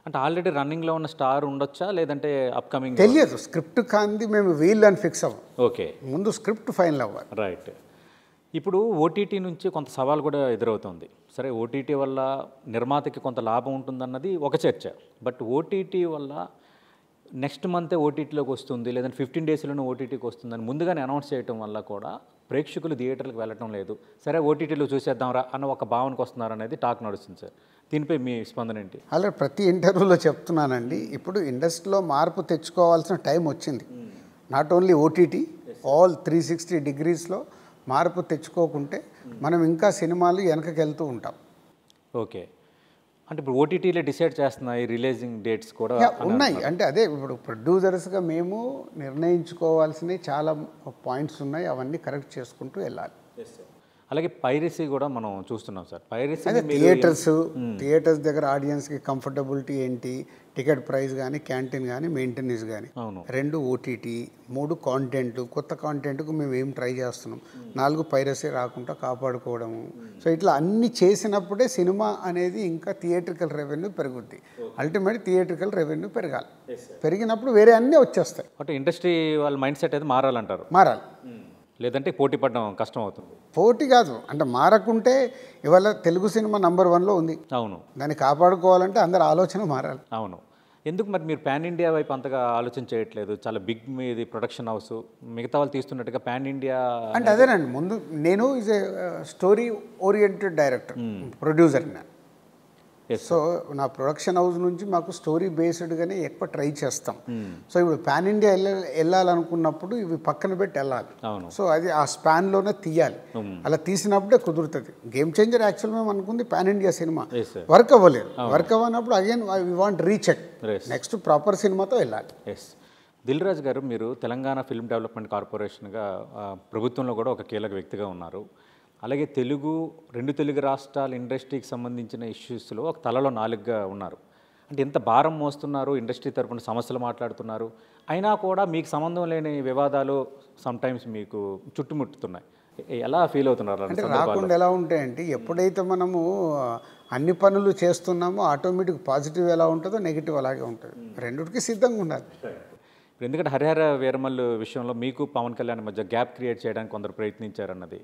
అంటే ఆల్రెడీ రన్నింగ్‌లో ఉన్న స్టార్ ఉండొచ్చా? లేదంటే అప్‌కమింగ్ తెలియదు. స్క్రిప్ట్ కాంది మేము వీళ్ళని ఫిక్స్ అవ్వం. ఓకే. ముందు స్క్రిప్ట్ ఫైనల్ అవ్వాలి. రైట్. ఇప్పుడు ఓటీటీ నుంచి కొంత సవాల్ కూడా ఎదురవుతుంది. సరే ఓటీటీ వల్ల నిర్మాతకి కొంత లాభం ఉంటుందన్నది ఒక చర్చ. బట్ ఓటీటీ వల్ల నెక్స్ట్ మంతే ఓటీటీలోకి వస్తుంది, లేదంటే 15 డేస్‌లోనే ఓటీటీకి వస్తుందని ముందుగానే అనౌన్స్ చేయటం వల్ల కూడా ప్రేక్షకులు థియేటర్‌లకు వెళ్ళటం లేదు. సరే ఓటీటీలో చూసేద్దాంరా అన్న ఒక భావనకు వస్తున్నారనేది టాక్ నడుస్తుంది సార్. దీనిపై మీ స్పందన ఏంటి? అలా ప్రతి ఇంటర్వ్యూలో చెప్తున్నానండి. ఇప్పుడు ఇండస్ట్రీలో మార్పు తెచ్చుకోవాల్సిన టైం వచ్చింది. నాట్ ఓన్లీ ఓటీటీ, ఆల్ 360 డిగ్రీస్లో మార్పు తెచ్చుకోకుంటే మనం ఇంకా సినిమాలు వెనకకి వెళ్తూ ఉంటాం. ఓకే. అంటే ఇప్పుడు ఓటీటీలే డిసైడ్ చేస్తున్నాయి రిలీజింగ్ డేట్స్ కూడా ఉన్నాయి. అంటే అదే ఇప్పుడు ప్రొడ్యూసర్స్గా మేము నిర్ణయించుకోవాల్సినవి చాలా పాయింట్స్ ఉన్నాయి. అవన్నీ కరెక్ట్ చేసుకుంటూ వెళ్ళాలి. అలాగే పైరసీ కూడా మనం చూస్తున్నాం సార్. పైరసీ అదే థియేటర్స్ దగ్గర ఆడియన్స్కి కంఫర్టబిలిటీ ఏంటి, టికెట్ ప్రైస్ కానీ, క్యాంటీన్ కానీ, మెయింటెనెన్స్ కానీ, 2 ఓటీటీ, 3 కాంటెంట్, కొత్త కాంటెంట్కు మేము ఏం ట్రై చేస్తున్నాం, 4 పైరసీ రాకుండా కాపాడుకోవడము. సో ఇట్లా అన్ని చేసినప్పుడే సినిమా అనేది ఇంకా థియేట్రికల్ రెవెన్యూ పెరుగుద్ది. అల్టిమేట్ థియేట్రికల్ రెవెన్యూ పెరగాలి. పెరిగినప్పుడు వేరే అన్నీ వచ్చేస్తాయి. అంటే ఇండస్ట్రీ వాళ్ళ మైండ్ సెట్ అయితే మారాలంటారు. మారాలి. లేదంటే పోటీ పడడం కష్టం అవుతుంది. పోటీ కాదు, అంటే మారకుంటే ఇవాళ తెలుగు సినిమా నంబర్ 1లో ఉంది. అవును. దాన్ని కాపాడుకోవాలంటే అందరి ఆలోచన మారాలి. అవును. ఎందుకు మరి మీరు పాన్ ఇండియా వైపు అంతగా ఆలోచన చేయట్లేదు? చాలా బిగ్ మీది ప్రొడక్షన్ హౌస్, మిగతా వాళ్ళు తీస్తున్నట్టుగా పాన్ ఇండియా అంటే అదేనండి. ముందు నేను is a story oriented director, producer. So నా ప్రొడక్షన్ హౌస్ నుంచి మాకు స్టోరీ బేస్డ్గానే ఎక్కువ ట్రై చేస్తాం. సో ఇప్పుడు పాన్ ఇండియా వెళ్ళాలనుకున్నప్పుడు ఇవి పక్కన పెట్టి వెళ్ళాలి. సో అది ఆ స్పాన్లోనే తీయాలి. అలా తీసినప్పుడే కుదురుతుంది. గేమ్ చేంజర్ యాక్చువల్ మేము అనుకుంది పాన్ ఇండియా సినిమా, వర్క్ అవ్వలేదు. వర్క్ అవ్వనప్పుడు again we want recheck, next proper సినిమాతో వెళ్ళాలి. దిల్ రాజు గారు, మీరు తెలంగాణ ఫిల్మ్ డెవలప్మెంట్ కార్పొరేషన్గా ప్రభుత్వంలో కూడా ఒక కీలక వ్యక్తిగా ఉన్నారు. అలాగే 2 తెలుగు రాష్ట్రాల ఇండస్ట్రీకి సంబంధించిన ఇష్యూస్లో ఒక తలలో 4గా ఉన్నారు. అంటే ఎంత భారం మోస్తున్నారు, ఇండస్ట్రీ తరపున సమస్యలు మాట్లాడుతున్నారు, అయినా కూడా మీకు సంబంధం లేని వివాదాలు సమ్టైమ్స్ మీకు చుట్టుముట్టుతున్నాయి. ఎలా ఫీల్ అవుతున్నారు? అంటే రాకుండా ఎలా ఉంటాయంటే, ఎప్పుడైతే మనము అన్ని పనులు చేస్తున్నామో ఆటోమేటిక్ పాజిటివ్ ఎలా ఉంటుందో నెగిటివ్ అలాగే ఉంటుంది. రెండిటికి సిద్ధంగా ఉండాలి. ఎందుకంటే హరిహర వీరమల్లు విషయంలో మీకు పవన్ కళ్యాణ్ మధ్య గ్యాప్ క్రియేట్ చేయడానికి కొందరు ప్రయత్నించారన్నది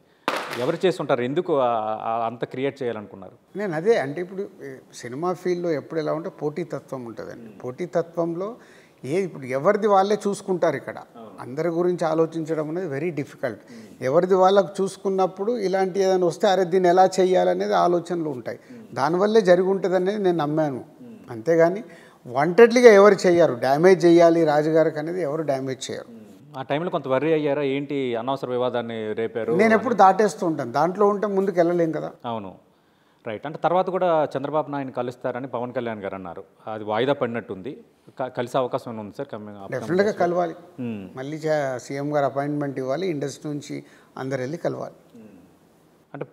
ఎవరు చేస్తుంటారు? ఎందుకు అంత క్రియేట్ చేయాలనుకున్నారు? నేను అదే అంటే ఇప్పుడు సినిమా ఫీల్డ్లో ఎప్పుడు ఎలా ఉంటే పోటీతత్వం ఉంటుందండి. పోటీతత్వంలో ఇప్పుడు ఎవరిది వాళ్ళే చూసుకుంటారు. ఇక్కడ అందరి గురించి ఆలోచించడం అనేది వెరీ డిఫికల్ట్. ఎవరిది వాళ్ళకు చూసుకున్నప్పుడు ఇలాంటి ఏదైనా వస్తే అరే దీన్ని ఎలా చేయాలనేది ఆలోచనలు ఉంటాయి. దానివల్లే జరిగి ఉంటుంది అనేది నేను నమ్మాను. అంతేగాని వాంటెడ్లీగా ఎవరు చేయరు. డ్యామేజ్ చేయాలి రాజుగారికి అనేది ఎవరు డ్యామేజ్ చేయరు. ఆ టైంలో కొంత వర్రీ అయ్యారా? ఏంటి అనవసర వివాదాన్ని రేపారు? నేను ఎప్పుడు దాటేస్తూ ఉంటాను. దాంట్లో ఉంటే ముందుకు వెళ్ళలేం కదా. అవును, రైట్. అంటే తర్వాత కూడా చంద్రబాబు నాయుడు కలుస్తారని పవన్ కళ్యాణ్ గారు అన్నారు. అది వాయిదా పడినట్టుంది. కలిసే అవకాశం ఉంది సార్? డెఫినెట్గా కలవాలి. మళ్ళీ సీఎం గారు అపాయింట్మెంట్ ఇవ్వాలి. ఇండస్ట్రీ నుంచి అందరు వెళ్ళి కలవాలి. అంటే